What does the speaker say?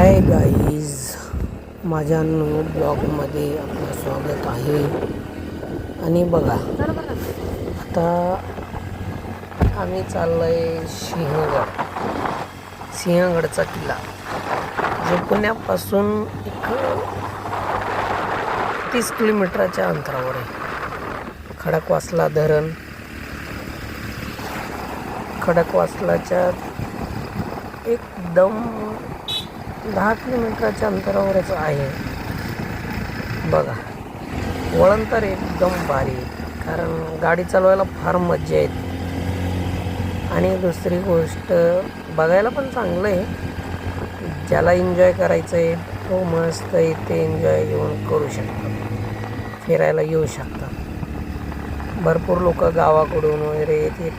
Hi guys, माझ्या new ब्लॉगमध्ये आपलं स्वागत आहे. आणि बघा, आता आम्ही चाललो आहे सिंहगडचा किल्ला, जो पुण्यापासून एक 30 किलोमीटरच्या अंतरावर आहे. खडकवासला धरण, खडकवासलाच्या एकदम 10 किलोमीटरच्या अंतरावरच आहे. बघा, वळण तर एकदम भारी, कारण गाडी चालवायला फार मज्जा येते. आणि दुसरी गोष्ट, बघायला पण चांगलं आहे. ज्याला एन्जॉय करायचं आहे तो मस्त इथे एन्जॉय घेऊन करू शकतो, फिरायला येऊ शकतात. भरपूर लोक गावाकडून वगैरे येते